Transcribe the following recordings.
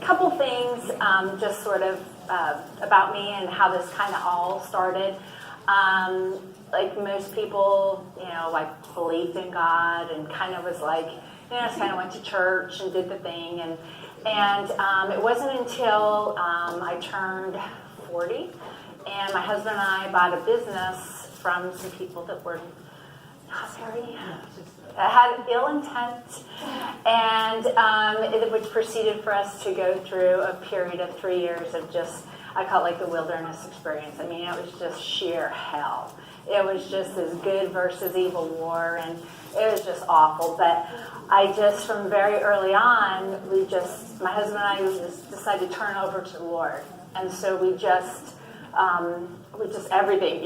couple things just sort of about me and how this kind of all started. Like most people, I believed in God and kind of was like, just kind of went to church and did the thing. And it wasn't until I turned 40 and my husband and I bought a business from some people that were not very, had ill intent, and which proceeded for us to go through a period of 3 years of just, I call it like the wilderness experience. I mean, it was just sheer hell. It was just this good versus evil war, and it was just awful. But I just, from very early on, my husband and I just decided to turn over to the Lord. And so we just everything,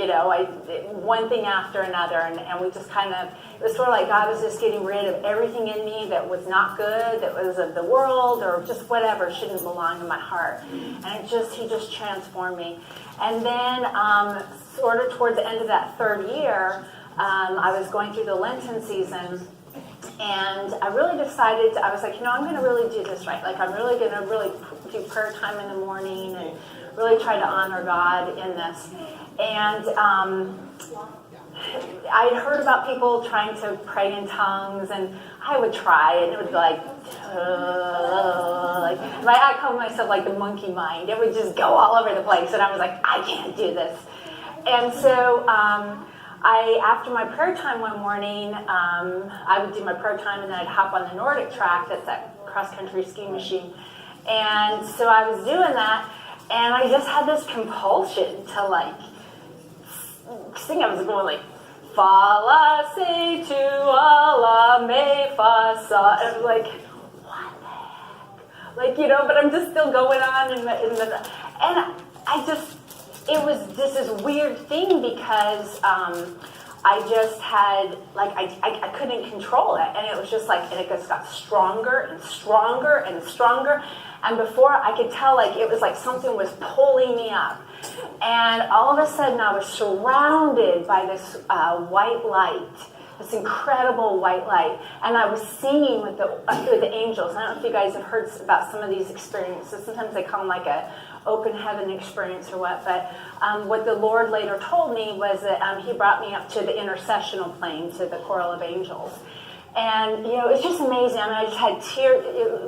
one thing after another, and we just kind of, it was sort of like God was just getting rid of everything in me that was not good, that was of the world, or just whatever shouldn't belong in my heart. And he just transformed me. And then sort of towards the end of that third year, I was going through the Lenten season, and I really decided, I was like, I'm going to really do this right. Like, I'm really going to really do prayer time in the morning and really try to honor God in this. And I had heard about people trying to pray in tongues, and I would try, and it would be like I call myself like the monkey mind. It would just go all over the place, and I was like, I can't do this. And so after my prayer time one morning, I would do my prayer time, and then I'd hop on the Nordic track. That's that cross-country ski machine. And so I was doing that, and I just had this compulsion to sing. I was going like, fa la say to Allah me fa sa. And I was like, what the heck? But I'm just still going on and it was just this weird thing because I just had, I couldn't control it. And it was just and it just got stronger and stronger and stronger. And before I could tell, it was like something was pulling me up. And all of a sudden I was surrounded by this white light, this incredible white light. And I was singing with the angels. I don't know if you guys have heard about some of these experiences. Sometimes they call them like a open heaven experience or what. But what the Lord later told me was that he brought me up to the intercessional plane, to the choral of angels. And, it's just amazing. I mean, I just had tears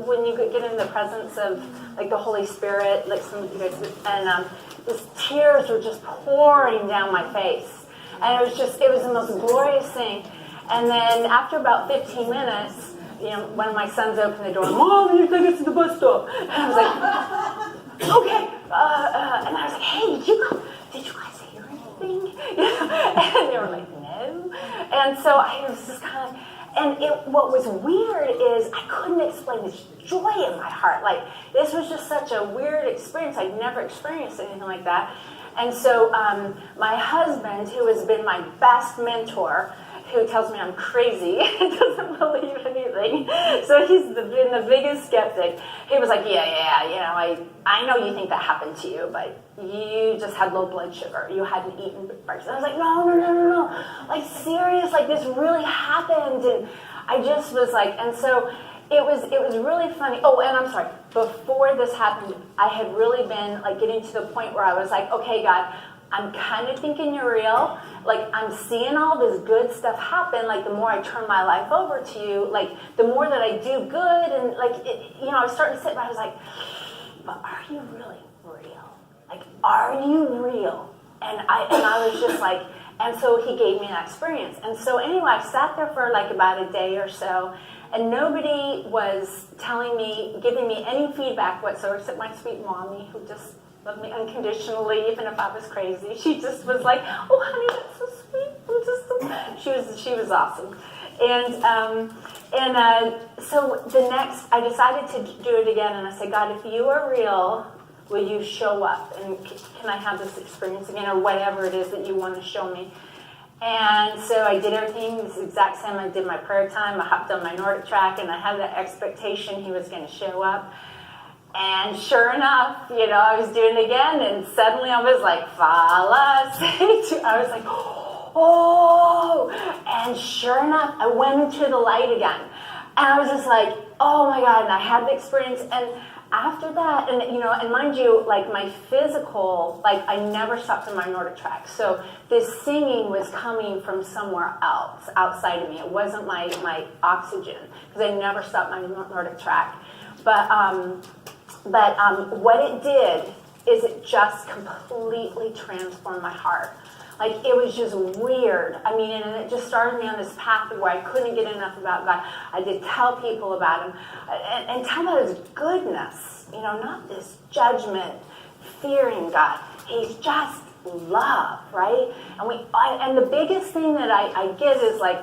when you get in the presence of, the Holy Spirit, like some of you guys, and these tears were just pouring down my face. And it was the most glorious thing. And then after about 15 minutes, one of my sons opened the door, Mom, you take us to the bus stop. And I was like, okay. And I was like, hey, did you guys hear anything? And they were like, no. And so I was just kind of, and what was weird is I couldn't explain this joy in my heart. This was just such a weird experience. I'd never experienced anything like that. And so my husband, who has been my best mentor, who tells me I'm crazy and doesn't believe anything, so he's been the biggest skeptic. He was like, I know you think that happened to you, but you just had low blood sugar. You hadn't eaten breakfast. I was like, no. Serious, this really happened. And I just was and so it was really funny. Oh, and I'm sorry, before this happened, I had really been getting to the point where I was like, okay, God, I'm kind of thinking you're real. I'm seeing all this good stuff happen. The more I turn my life over to you, the more that I do good. And I was starting to sit back. I was like, but are you really real? Are you real? And I was just and so he gave me that experience. And so anyway, I sat there for about a day or so, and nobody was giving me any feedback whatsoever, except my sweet mommy, who just loved me unconditionally, even if I was crazy. She just was like, oh, honey, that's so sweet. She was awesome. And so I decided to do it again, and I said, God, if you are real, will you show up? And can I have this experience again, or whatever it is that you want to show me? And so I did everything the exact same. I did my prayer time. I hopped on my Nordic track, and I had the expectation he was going to show up. And sure enough, I was doing it again, and suddenly I was like, I was like, oh, and sure enough, I went into the light again. And I was just like, oh my God, and I had the experience, and after that, and mind you, like my physical, like I never stopped in my Nordic track. So this singing was coming from somewhere else, outside of me. It wasn't my oxygen, because I never stopped my Nordic track. But what it did is it just completely transformed my heart. Like, it was just weird. I mean, and it just started me on this path where I couldn't get enough about God. I did tell people about him and tell about his goodness, not this judgment, fearing God. He's just love, right? And the biggest thing that I get is like,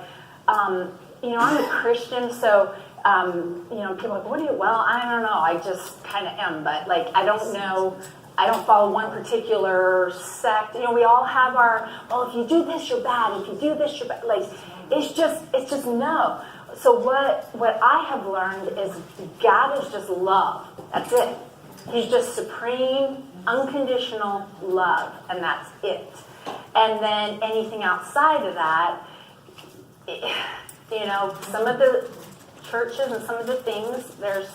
I'm a Christian, so, people are like, what do you, well, I don't know. I just kind of am, but like, I don't know. I don't follow one particular sect. We all have our, well, if you do this, you're bad. If you do this, you're bad. Like, it's just no. So what I have learned is God is just love. That's it. He's just supreme, unconditional love, and that's it. And then anything outside of that, some of the churches and some of the things, there's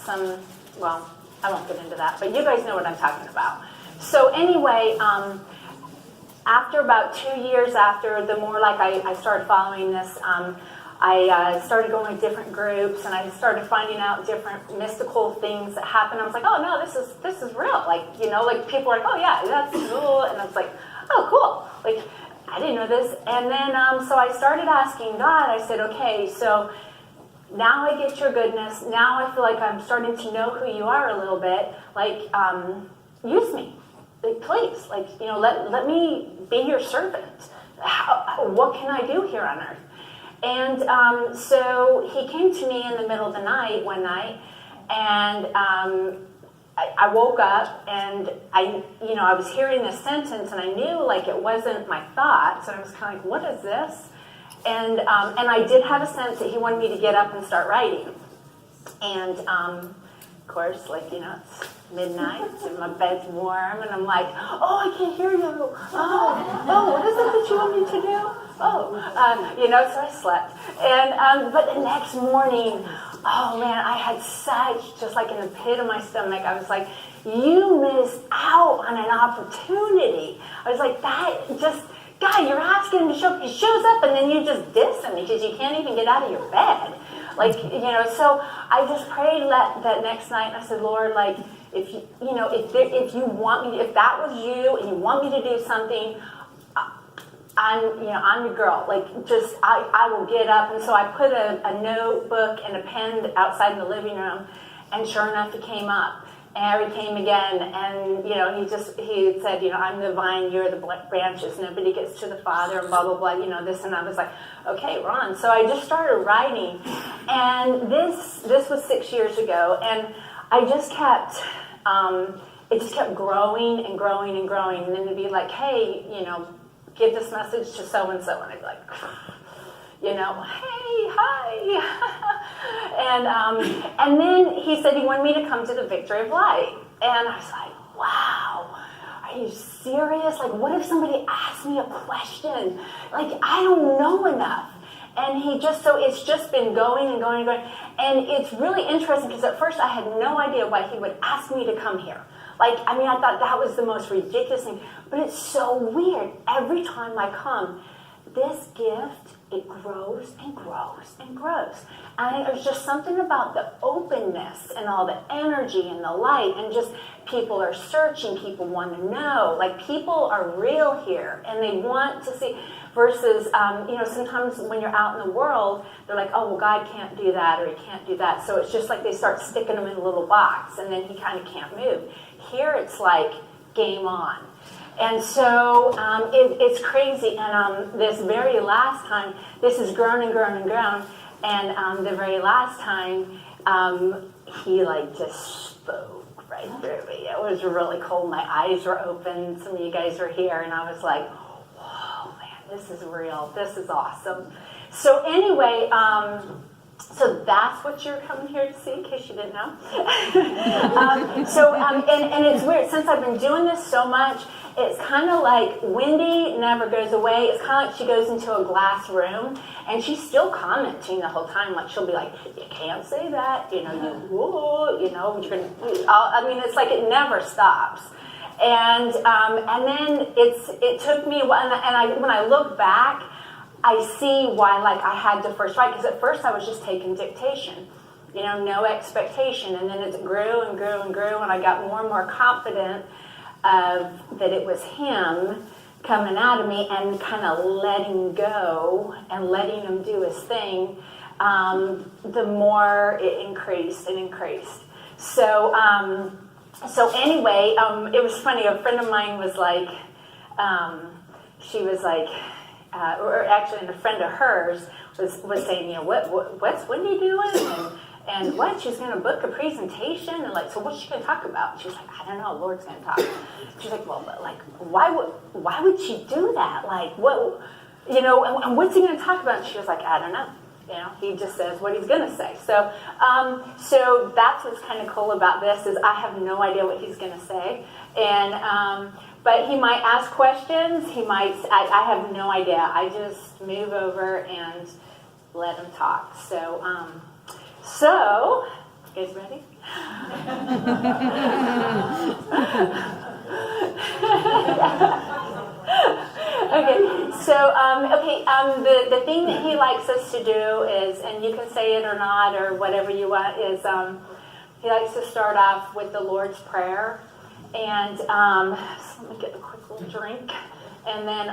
some, well, I won't get into that, but you guys know what I'm talking about. So anyway, after about 2 years after, the more like I started following this, I started going to different groups, and I started finding out different mystical things that happen. I was like, oh no, this is real. Like, like people are like, oh yeah, that's cool. And I was like, oh cool. Like, I didn't know this. And then, so I started asking God, I said, okay, so now I get your goodness. Now I feel like I'm starting to know who you are a little bit. Like, use me, like, please. Like, let me be your servant. What can I do here on earth? And so he came to me in the middle of the night one night, and I woke up, and I was hearing this sentence, and I knew like it wasn't my thoughts, and I was kind of like, what is this? And I did have a sense that he wanted me to get up and start writing. And, of course, like, it's midnight, and my bed's warm, and I'm like, oh, I can't hear you. Oh, what is it that you want me to do? So I slept. And, but the next morning, oh, man, I had such, just like in the pit of my stomach, I was like, you missed out on an opportunity. I was like, that just... God, you're asking him to show up. He shows up, and then you just diss him because you can't even get out of your bed. Like, so I just prayed that next night, and I said, Lord, like, if you want me, if that was you, and you want me to do something, I'm your girl. Like, just, I will get up. And so I put a notebook and a pen outside in the living room, and sure enough, he came up. And he came again, and, he said, I'm the vine, you're the branches, nobody gets to the Father, and blah, blah, blah, this, and I was like, okay, we're on. So I just started writing, and this was 6 years ago, and I just kept, it just kept growing and growing and growing, and then it'd be like, hey, give this message to so-and-so, and I'd be like, hey, hi. And then he said he wanted me to come to the Victory of Light. And I was like, wow, are you serious? Like, what if somebody asked me a question? Like, I don't know enough. And it's just been going and going and going. And it's really interesting because at first I had no idea why he would ask me to come here. Like, I thought that was the most ridiculous thing. But it's so weird. Every time I come, this gift, it grows and grows and grows. And there's just something about the openness and all the energy and the light, and just people are searching, people want to know. Like, people are real here, and they want to see, versus, sometimes when you're out in the world, they're like, oh, well, God can't do that, or he can't do that. So it's just like they start sticking him in a little box, and then he kind of can't move. Here it's like, game on. And so it's crazy. And this very last time, this has grown and grown and grown. And the very last time, he just spoke right through me. It was really cold. My eyes were open. Some of you guys were here, and I was like, whoa, man, this is real. This is awesome. So anyway, so that's what you're coming here to see, in case you didn't know. And it's weird. Since I've been doing this so much, it's kind of like Wendy never goes away. It's kind of like she goes into a glass room and she's still commenting the whole time. Like she'll be like, you can't say that, you know, you're gonna, I mean, it's like it never stops. And then it took me a while, and when I look back, I see why like I had to first write, because at first I was just taking dictation, you know, no expectation, and then it grew and grew and grew, and I got more and more confident that it was him coming out of me, and kind of letting go and letting him do his thing. The more it increased and increased. So anyway, it was funny. A friend of mine was like, she was like. Or actually, a friend of hers was saying, you know, what's Wendy doing, and what she's going to book a presentation, and like, so what's she going to talk about? And she was like, I don't know, Lord's going to talk. She's like, well, but like, why would she do that? Like, what, you know, and what's he going to talk about? And she was like, I don't know. You know, he just says what he's going to say. So, so that's what's kind of cool about this is I have no idea what he's going to say, and. But he might ask questions. He might, I have no idea. I just move over and let him talk. So, you guys ready? Okay, so, the thing that he likes us to do is, and you can say it or not or whatever you want, is he likes to start off with the Lord's Prayer. And so let me get a quick little drink, and then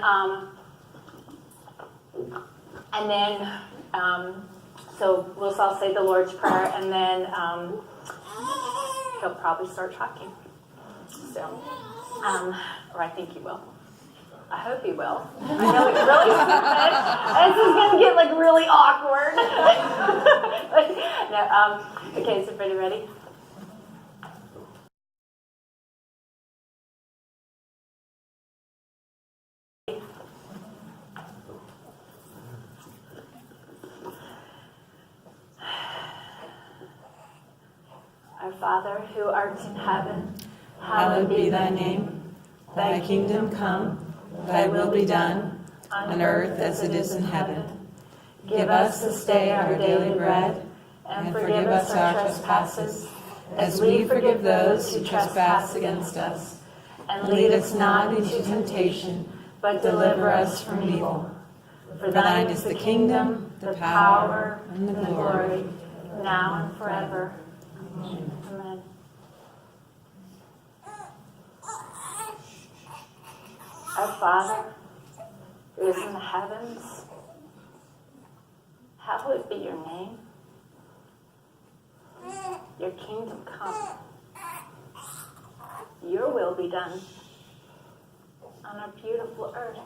so we'll all say the Lord's Prayer, and then he'll probably start talking. So, or I think he will. I hope he will. I know it's really stupid. This is gonna get like really awkward. No, okay, is everybody ready? Our Father, who art in heaven, hallowed be thy name. Thy kingdom come, thy will be done, on earth as it is in heaven. Give us this day our daily bread, and forgive us our trespasses, as we forgive those who trespass against us. And lead us not into temptation, but deliver us from evil. For thine is the kingdom, the power, and the glory, now and forever. Amen. Our Father, who is in the heavens, hallowed be your name. Your kingdom come. Your will be done on our beautiful earth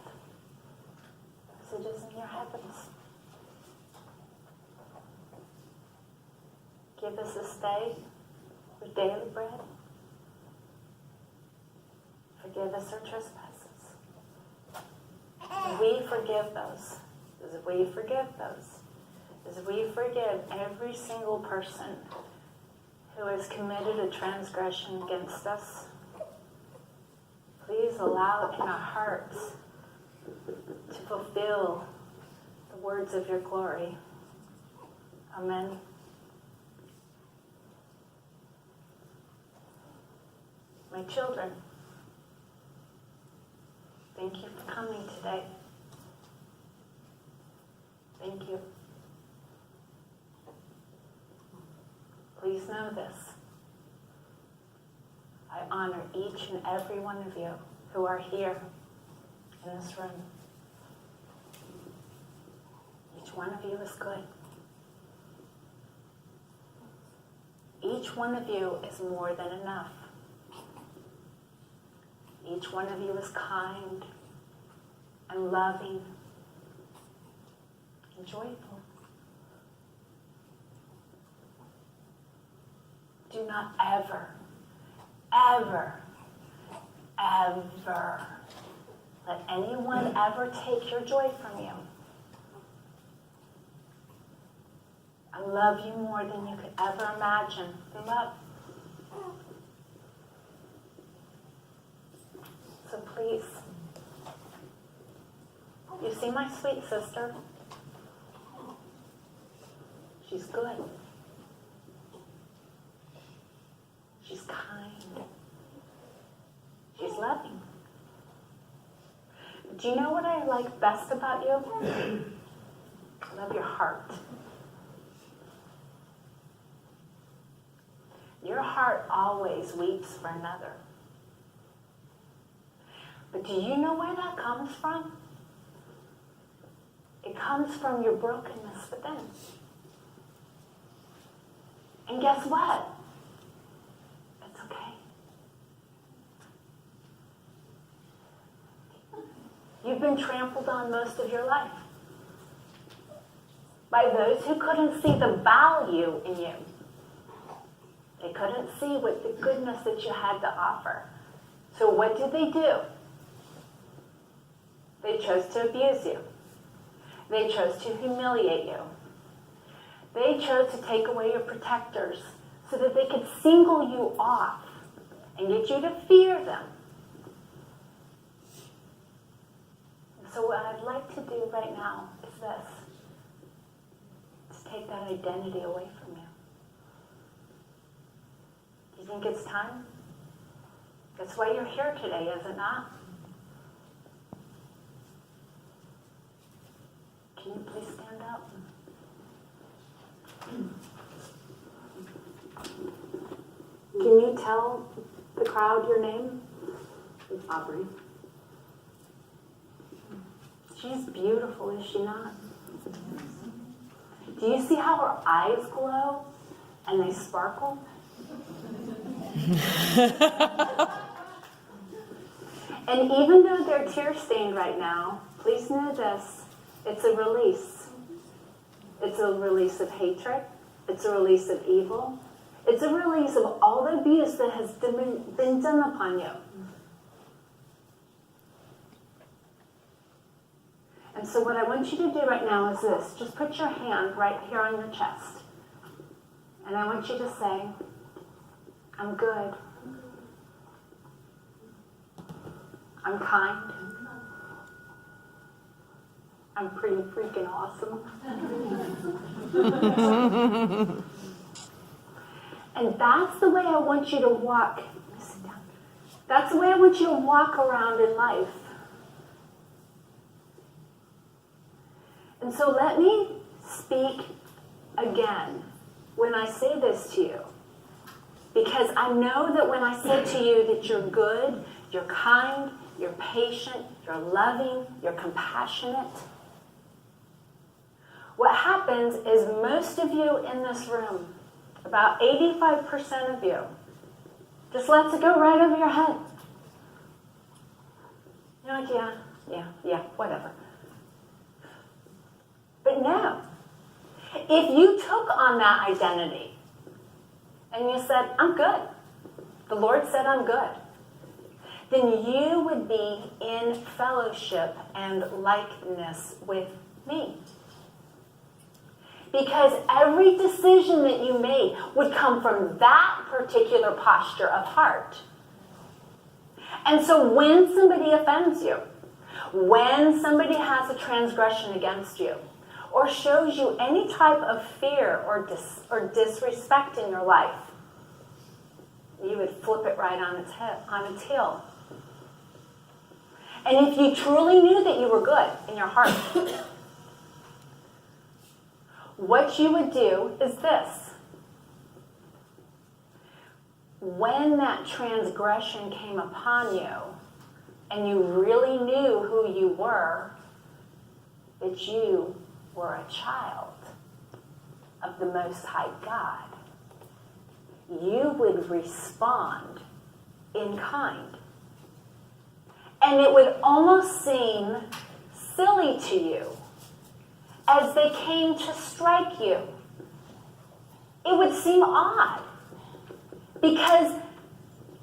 as it is in your heavens. Give us this day our daily bread. Forgive us our trespasses. As we forgive those. As we forgive those. As we forgive every single person who has committed a transgression against us. Please allow it in our hearts to fulfill the words of your glory. Amen. My children, thank you for coming today. Thank you. Please know this. I honor each and every one of you who are here in this room. Each one of you is good. Each one of you is more than enough. Each one of you is kind and loving and joyful. Do not ever, ever, ever let anyone ever take your joy from you. I love you more than you could ever imagine. Love. So So please, you see my sweet sister? She's good. She's kind. She's loving. Do you know what I like best about you? I love your heart. Your heart always weeps for another. But do you know where that comes from? It comes from your brokenness within. And guess what? It's okay. You've been trampled on most of your life by those who couldn't see the value in you. They couldn't see what the goodness that you had to offer. So what did they do? They chose to abuse you. They chose to humiliate you. They chose to take away your protectors so that they could single you off and get you to fear them. So what I'd like to do right now is this. Is take that identity away from you. Do you think it's time? That's why you're here today, is it not? Can you please stand up? Can you tell the crowd your name? It's Aubrey. She's beautiful, is she not? Do you see how her eyes glow and they sparkle? And even though they're tear-stained right now, please know this. It's a release. It's a release of hatred. It's a release of evil. It's a release of all the abuse that has been done upon you. And so what I want you to do right now is this. Just put your hand right here on your chest. And I want you to say, I'm good. I'm kind. I'm pretty freaking awesome. And that's the way I want you to walk. Sit down. That's the way I want you to walk around in life. And so let me speak again when I say this to you. Because I know that when I say to you that you're good, you're kind, you're patient, you're loving, you're compassionate, what happens is most of you in this room, about 85% of you, just lets it go right over your head. You're like, yeah, whatever. But no. If you took on that identity and you said, I'm good, the Lord said I'm good, then you would be in fellowship and likeness with me. Because every decision that you made would come from that particular posture of heart. And so when somebody offends you, when somebody has a transgression against you, or shows you any type of fear or disrespect in your life, you would flip it right on its heel. And if you truly knew that you were good in your heart, what you would do is this. When that transgression came upon you, and you really knew who you were, that you were a child of the Most High God, you would respond in kind. And it would almost seem silly to you as they came to strike you. It would seem odd because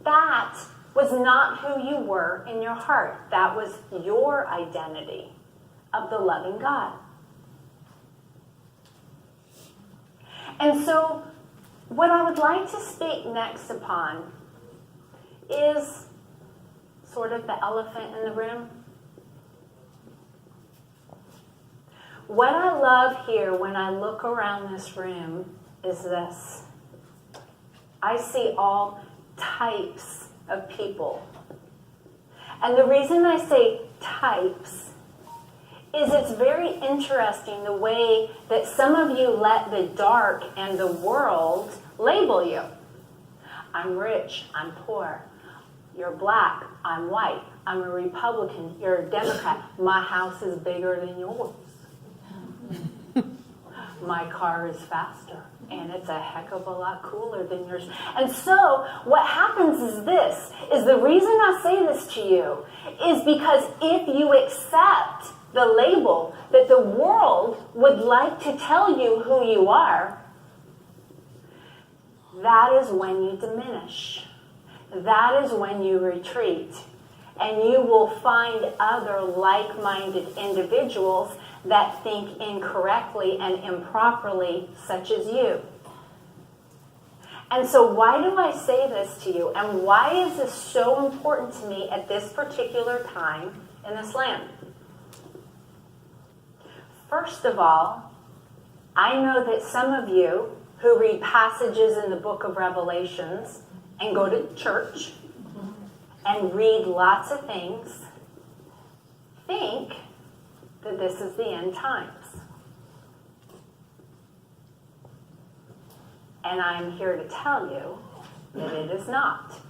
that was not who you were in your heart. That was your identity of the loving God. And so what I would like to speak next upon is sort of the elephant in the room? What I love here when I look around this room is this. I see all types of people. And the reason I say types is it's very interesting the way that some of you let the dark and the world label you. I'm rich, I'm poor. You're black, I'm white. I'm a Republican, you're a Democrat. My house is bigger than yours. My car is faster, and it's a heck of a lot cooler than yours. And so what happens is this, is the reason I say this to you is because if you accept the label that the world would like to tell you who you are, that is when you diminish. That is when you retreat. And you will find other like-minded individuals that think incorrectly and improperly, such as you. And so why do I say this to you? And why is this so important to me at this particular time in this land? First of all, I know that some of you who read passages in the book of Revelations and go to church and read lots of things think that this is the end times. And I'm here to tell you that it is not.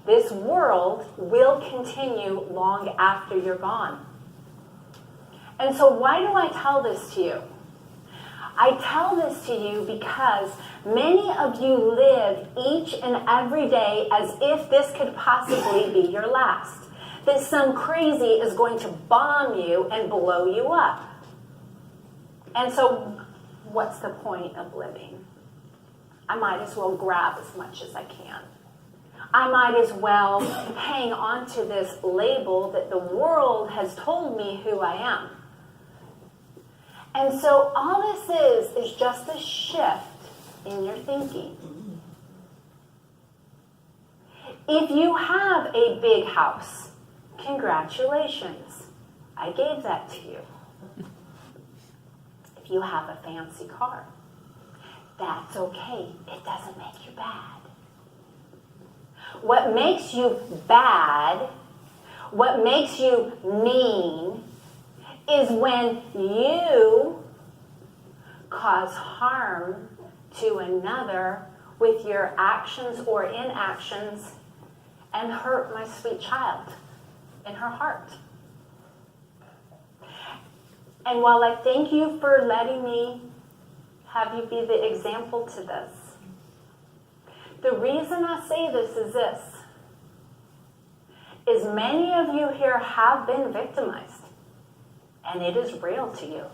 This world will continue long after you're gone. And so why do I tell this to you? I tell this to you because many of you live each and every day as if this could possibly be your last. That some crazy is going to bomb you and blow you up. And so what's the point of living? I might as well grab as much as I can. I might as well hang on to this label that the world has told me who I am. And so all this is just a shift in your thinking. If you have a big house, congratulations. I gave that to you. If you have a fancy car, that's okay. It doesn't make you bad. What makes you bad, what makes you mean, is when you cause harm to another with your actions or inactions and hurt my sweet child in her heart. And while I thank you for letting me have you be the example to this, the reason I say this is many of you here have been victimized. And it is real to you.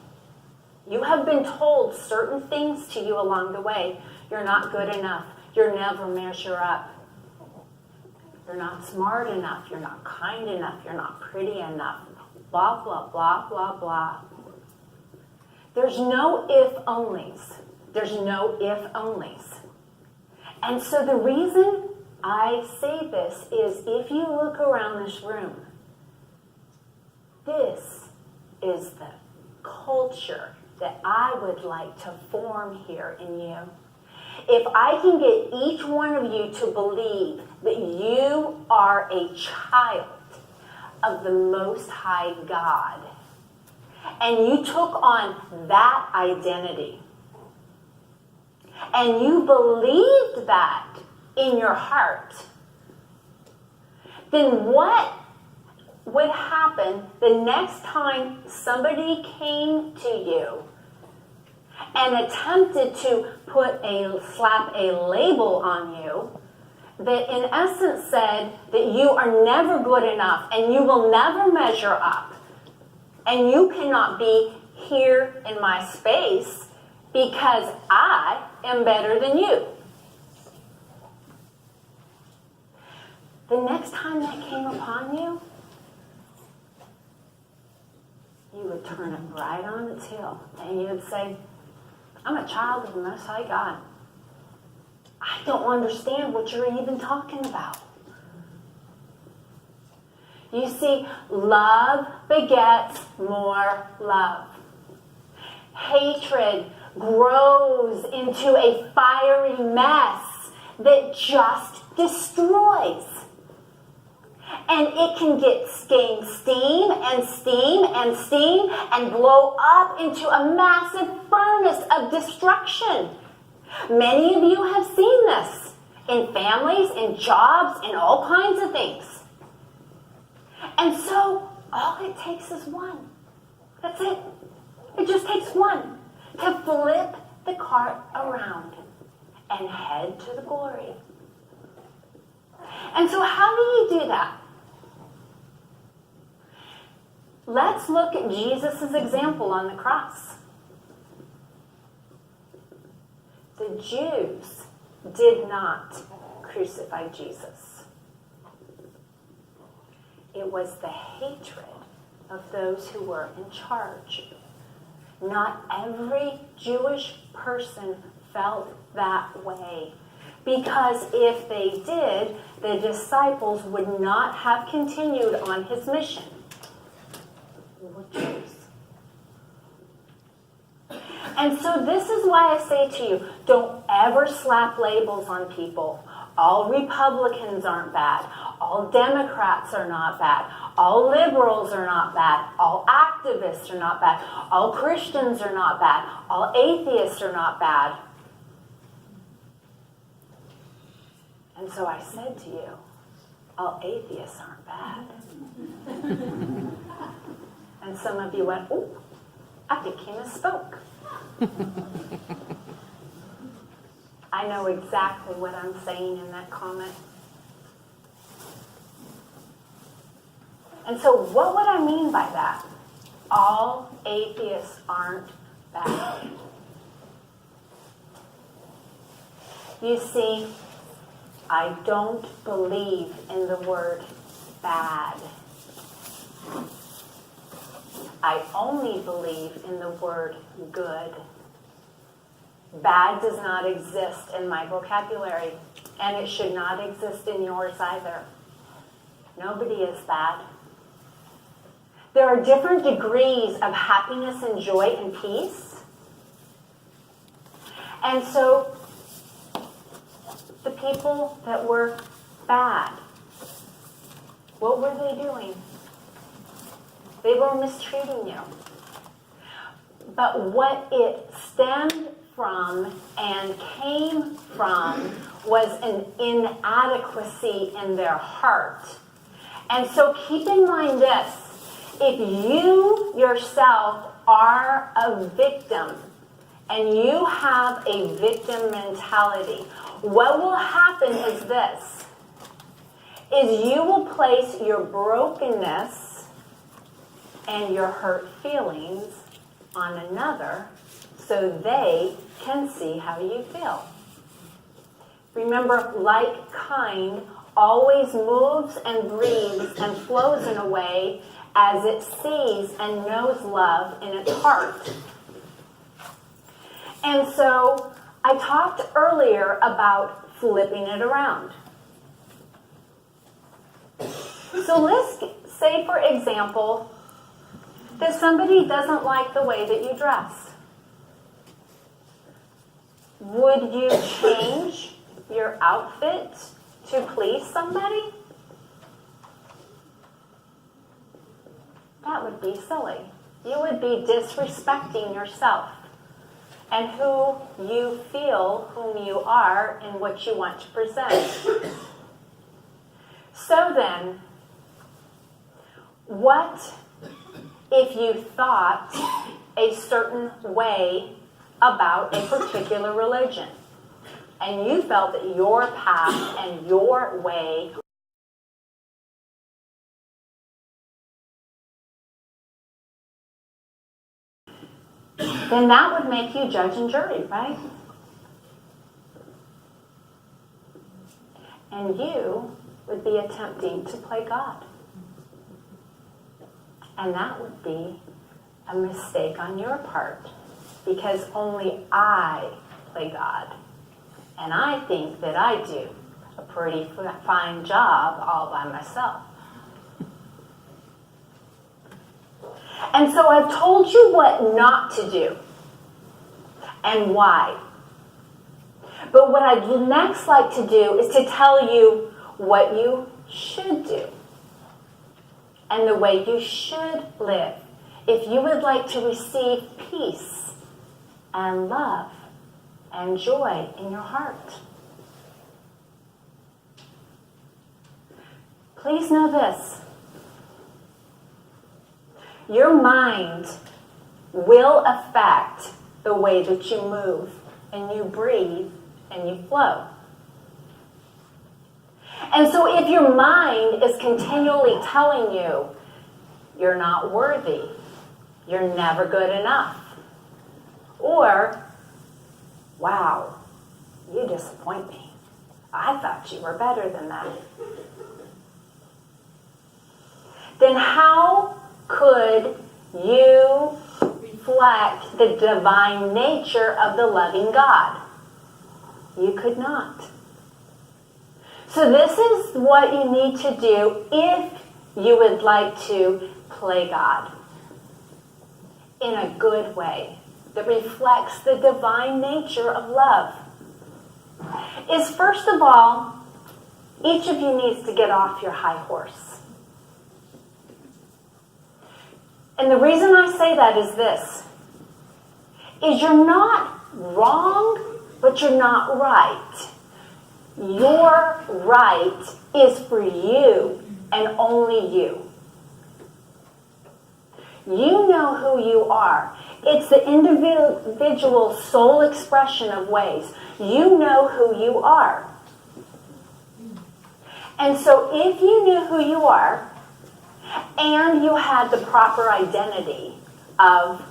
You have been told certain things to you along the way. You're not good enough. You'll never measure up. You're not smart enough. You're not kind enough. You're not pretty enough. Blah, blah, blah, blah, blah. There's no if-onlys. There's no if-onlys. And so the reason I say this is if you look around this room, this is the culture that I would like to form here in you. If I can get each one of you to believe that you are a child of the Most High God, and you took on that identity, and you believed that in your heart, then what would happen the next time somebody came to you and attempted to slap a label on you that in essence said that you are never good enough and you will never measure up and you cannot be here in my space because I am better than you. The next time that came upon you, you would turn it right on its heel and you would say, I'm a child of the Most High God. I don't understand what you're even talking about. You see, love begets more love. Hatred grows into a fiery mess that just destroys. And it can gain steam and steam and steam and blow up into a massive furnace of destruction. Many of you have seen this in families, in jobs, in all kinds of things. And so all it takes is one. That's it. It just takes one to flip the cart around and head to the glory. And so how do you do that? Let's look at Jesus' example on the cross. The Jews did not crucify Jesus. It was the hatred of those who were in charge. Not every Jewish person felt that way. Because if they did, the disciples would not have continued on his mission. They were Jews. And so this is why I say to you, don't ever slap labels on people. All Republicans aren't bad. All Democrats are not bad. All liberals are not bad. All activists are not bad. All Christians are not bad. All atheists are not bad. And so I said to you, all atheists aren't bad. And some of you went, oh, I think he misspoke. I know exactly what I'm saying in that comment. And so what would I mean by that? All atheists aren't bad. You see, I don't believe in the word bad. I only believe in the word good. Bad does not exist in my vocabulary, and it should not exist in yours either. Nobody is bad. There are different degrees of happiness and joy and peace. And so, the people that were bad, what were they doing? They were mistreating you. But what it stemmed from and came from was an inadequacy in their heart. And so keep in mind this, if you yourself are a victim and you have a victim mentality, what will happen is this, is you will place your brokenness and your hurt feelings on another so they can see how you feel. Remember, like kind always moves and breathes and flows in a way as it sees and knows love in its heart. And so I talked earlier about flipping it around. So let's say, for example, that somebody doesn't like the way that you dress. Would you change your outfit to please somebody? That would be silly. You would be disrespecting yourself and who you feel, whom you are, and what you want to present. So then, what if you thought a certain way about a particular religion, and you felt that your path and your way then that would make you judge and jury, right? And you would be attempting to play God. And that would be a mistake on your part, because only I play God. And I think that I do a pretty fine job all by myself. And so I've told you what not to do and why. But what I'd next like to do is to tell you what you should do and the way you should live if you would like to receive peace and love and joy in your heart. Please know this. Your mind will affect the way that you move and you breathe and you flow. And so if your mind is continually telling you, you're not worthy, you're never good enough, or, wow, you disappoint me. I thought you were better than that. Then how could you reflect the divine nature of the loving God? You could not. So this is what you need to do if you would like to play God in a good way that reflects the divine nature of love. Is first of all, each of you needs to get off your high horse. And the reason I say that is this, is you're not wrong, but you're not right. Your right is for you and only you. You know who you are. It's the individual soul expression of ways. You know who you are. And so if you knew who you are, and you had the proper identity of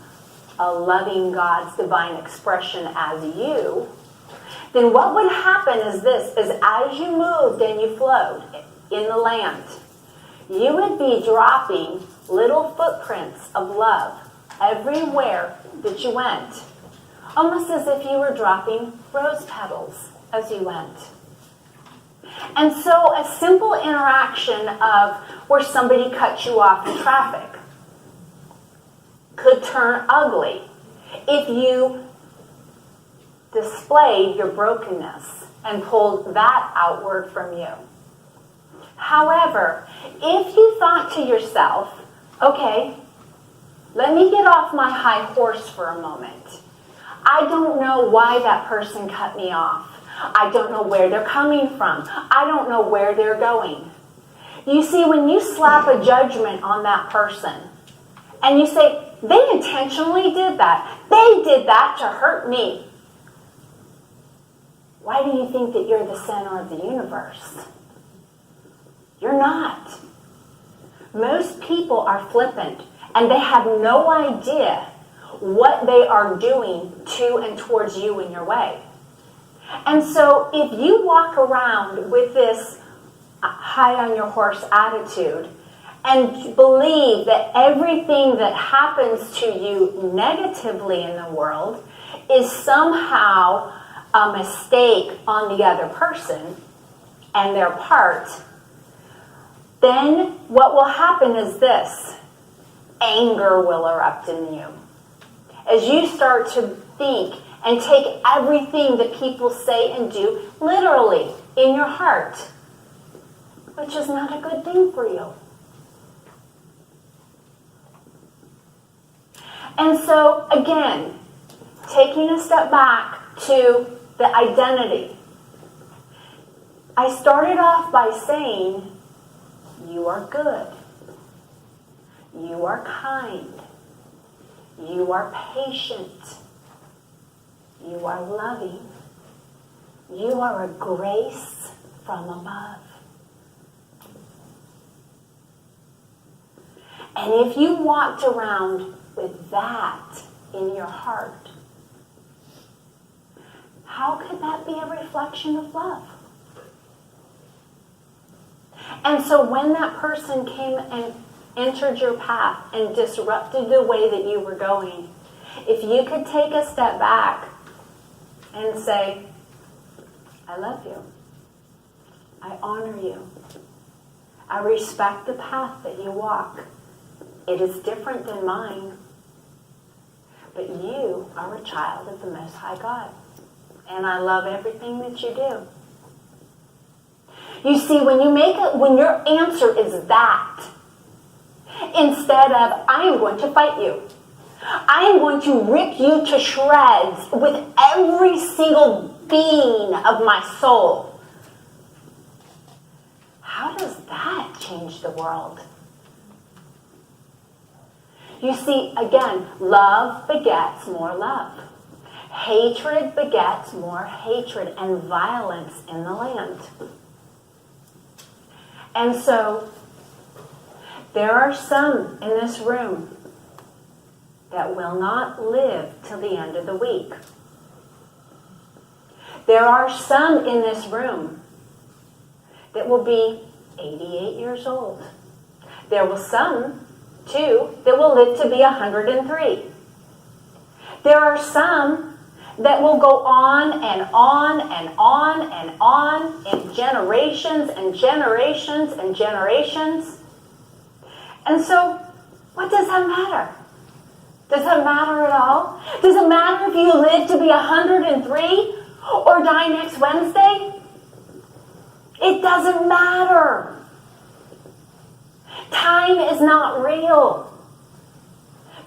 a loving God's divine expression as you, then what would happen is this, is as you moved and you flowed in the land, you would be dropping little footprints of love everywhere that you went. Almost as if you were dropping rose petals as you went. And so a simple interaction of where somebody cut you off in traffic could turn ugly if you displayed your brokenness and pulled that outward from you. However, if you thought to yourself, okay, let me get off my high horse for a moment. I don't know why that person cut me off. I don't know where they're coming from. I don't know where they're going. You see, when you slap a judgment on that person and you say, they intentionally did that. They did that to hurt me. Why do you think that you're the center of the universe? You're not. Most people are flippant and they have no idea what they are doing to and towards you in your way. And so if you walk around with this high on your horse attitude and believe that everything that happens to you negatively in the world is somehow a mistake on the other person and their part, then what will happen is this. Anger will erupt in you. As you start to think and take everything that people say and do literally in your heart, which is not a good thing for you. And so, again, taking a step back to the identity, I started off by saying, you are good, you are kind, you are patient, you are loving, you are a grace from above. And if you walked around with that in your heart, how could that be a reflection of love? And so when that person came and entered your path and disrupted the way that you were going, if you could take a step back and say, I love you. I honor you. I respect the path that you walk. It is different than mine. But you are a child of the Most High God. And I love everything that you do. You see, when your answer is that, instead of, I am going to fight you. I am going to rip you to shreds with every single being of my soul. How does that change the world? You see, again, love begets more love. Hatred begets more hatred and violence in the land. And so, there are some in this room that will not live till the end of the week. There are some in this room that will be 88 years old. There will some, too, that will live to be 103. There are some that will go on and on and on and on in generations and generations and generations. And so, what does that matter? Does that matter at all? Does it matter if you live to be 103 or die next Wednesday? It doesn't matter. Time is not real.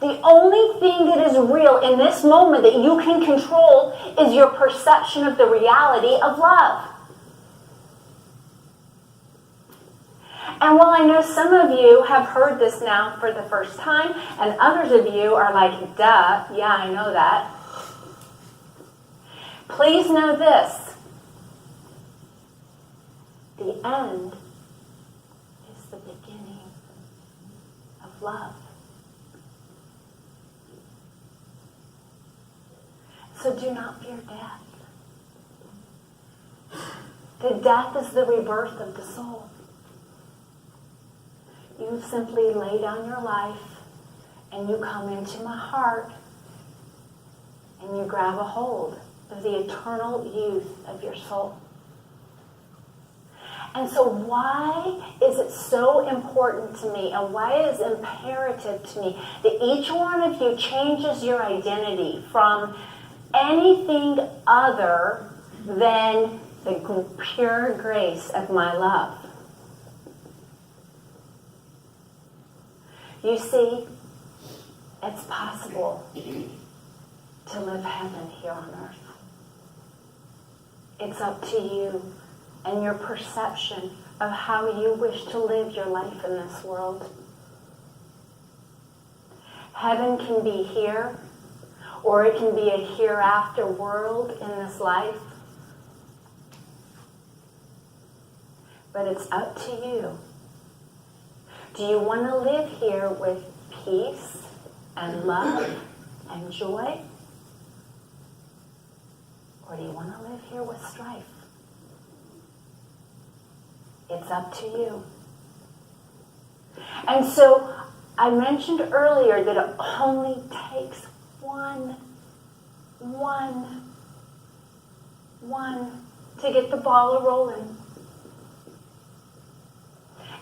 The only thing that is real in this moment that you can control is your perception of the reality of love. And while I know some of you have heard this now for the first time, and others of you are like, duh, yeah, I know that. Please know this. The end is the beginning of love. So do not fear death. The death is the rebirth of the soul. You simply lay down your life and you come into my heart and you grab a hold of the eternal youth of your soul. And so why is it so important to me and why is it imperative to me that each one of you changes your identity from anything other than the pure grace of my love? You see, it's possible to live heaven here on earth. It's up to you and your perception of how you wish to live your life in this world. Heaven can be here, or it can be a hereafter world in this life. But it's up to you. Do you want to live here with peace and love and joy? Or do you want to live here with strife? It's up to you. And so I mentioned earlier that it only takes one to get the ball rolling.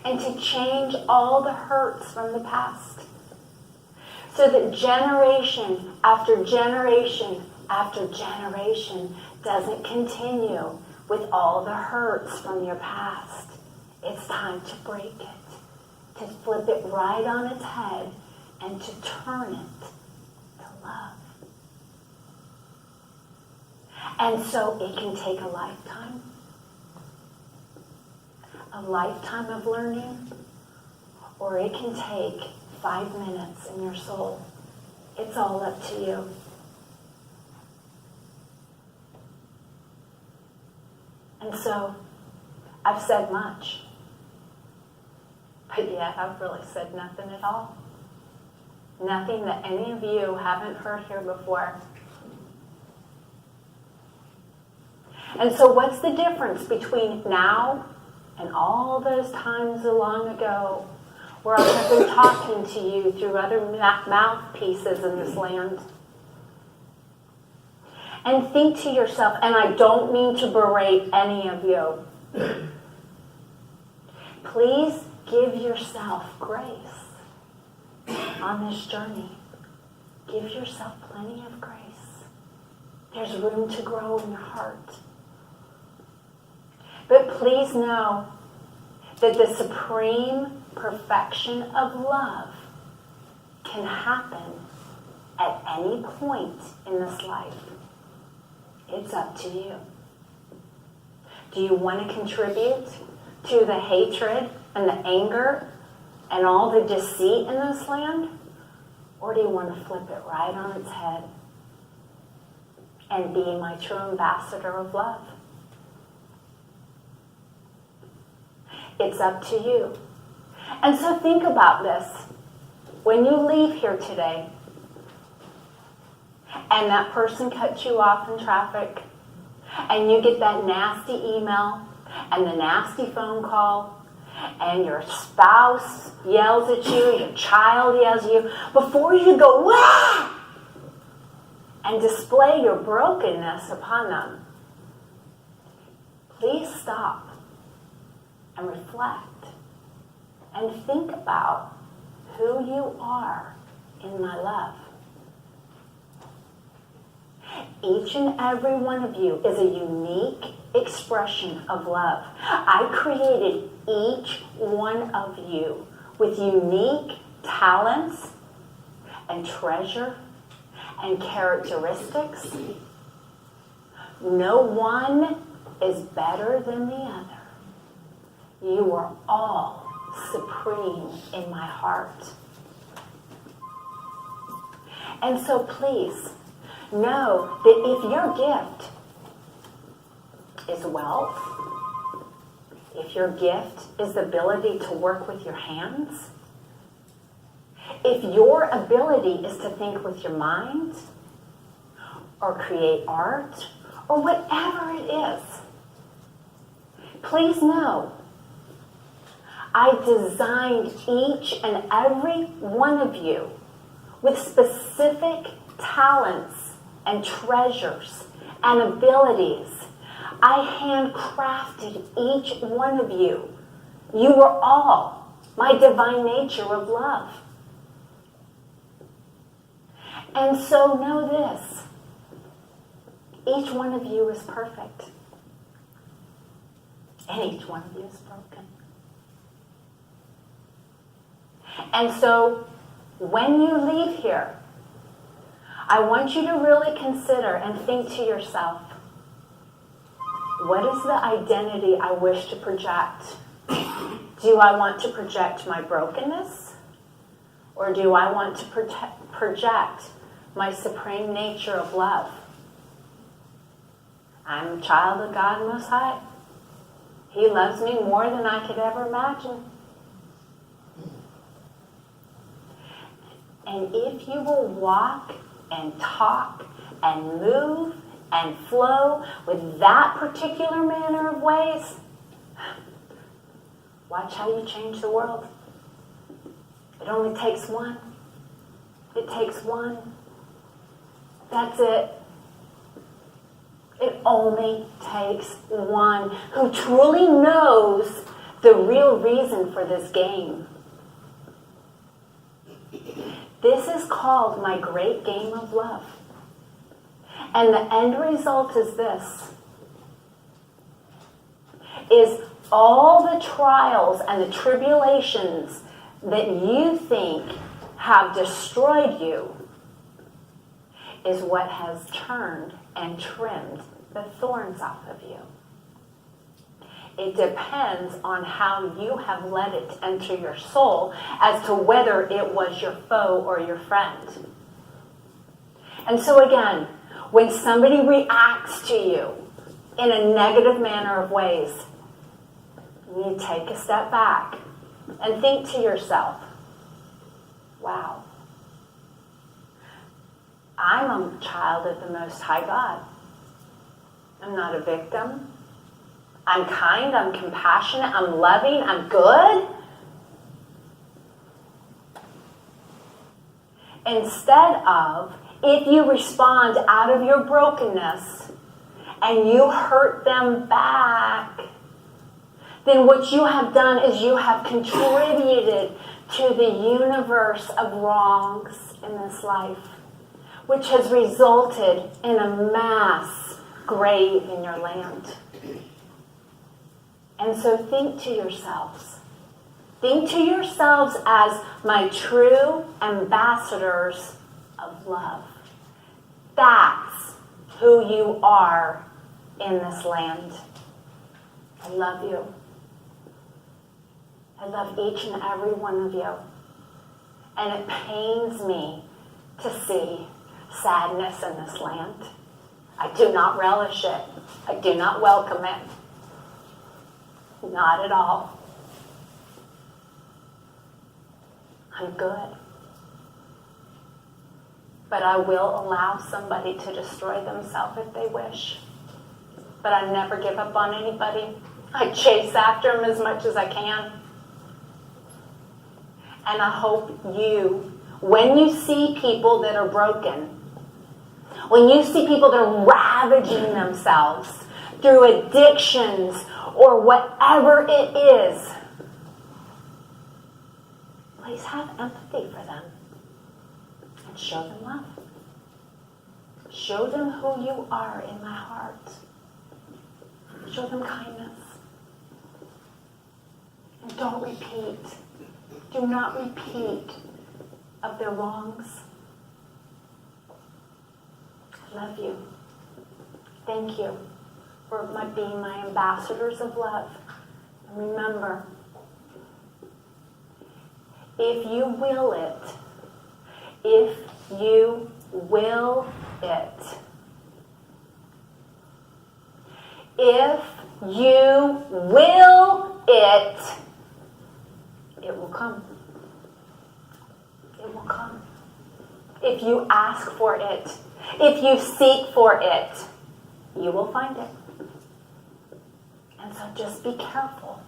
And to change all the hurts from the past. So that generation after generation after generation doesn't continue with all the hurts from your past. It's time to break it, to flip it right on its head, and to turn it to love. And so it can take a lifetime of learning, or it can take 5 minutes in your soul. It's all up to you. And so, I've said much, but yet I've really said nothing at all. Nothing that any of you haven't heard here before. And so what's the difference between now and all those times long ago where I have been talking to you through other mouthpieces in this land? And think to yourself, and I don't mean to berate any of you, please give yourself grace. on this journey. Give yourself plenty of grace. There's room to grow in your heart. But please know that the supreme perfection of love can happen at any point in this life. It's up to you. Do you want to contribute to the hatred and the anger and all the deceit in this land? Or do you want to flip it right on its head and be my true ambassador of love? It's up to you. And so think about this. When you leave here today and that person cuts you off in traffic and you get that nasty email and the nasty phone call and your spouse yells at you, your child yells at you, before you go, wah! And display your brokenness upon them, please stop and reflect and think about who you are in my love. Each and every one of you is a unique expression of love. I created each one of you with unique talents and treasure and characteristics. No one is better than the other. You are all supreme in my heart. And so please know that if your gift is wealth, if your gift is the ability to work with your hands, if your ability is to think with your mind or create art or whatever it is, please know I designed each and every one of you with specific talents and treasures and abilities. I handcrafted each one of you. You are all my divine nature of love. And so know this. Each one of you is perfect. And each one of you is broken. And so when you leave here, I want you to really consider and think to yourself, what is the identity I wish to project? Do I want to project my brokenness? Or do I want to project my supreme nature of love? I'm a child of God Most High. He loves me more than I could ever imagine. And if you will walk and talk and move and flow with that particular manner of ways, watch how you change the world. It only takes one. It takes one. That's it. It only takes one who truly knows the real reason for this game. This is called my great game of love. And the end result is this. Is all the trials and the tribulations that you think have destroyed you is what has turned and trimmed the thorns off of you. It depends on how you have let it enter your soul as to whether it was your foe or your friend. And so again, when somebody reacts to you in a negative manner of ways, you need to take a step back and think to yourself, wow, I'm a child of the Most High God. I'm not a victim. I'm kind, I'm compassionate, I'm loving, I'm good. Instead of, if you respond out of your brokenness and you hurt them back, then what you have done is you have contributed to the universe of wrongs in this life, which has resulted in a mass grave in your land. And so think to yourselves. Think to yourselves as my true ambassadors of love. That's who you are in this land. I love you. I love each and every one of you. And it pains me to see sadness in this land. I do not relish it. I do not welcome it. Not at all. I'm good. But I will allow somebody to destroy themselves if they wish. But I never give up on anybody. I chase after them as much as I can. And I hope you, when you see people that are broken, when you see people that are ravaging themselves through addictions or whatever it is, please have empathy for them and show them love. Show them who you are in my heart. Show them kindness. And don't repeat. Do not repeat of their wrongs. I love you. Thank you for being my ambassadors of love. And remember, if you will it, if you will it, if you will it, it will come. It will come. If you ask for it, if you seek for it, you will find it. And so just be careful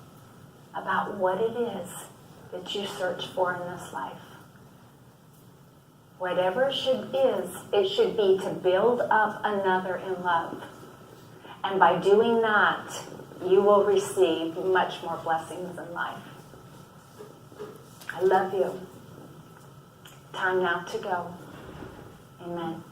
about what it is that you search for in this life. Whatever it should be to build up another in love. And by doing that, you will receive much more blessings in life. I love you. Time now to go. Amen.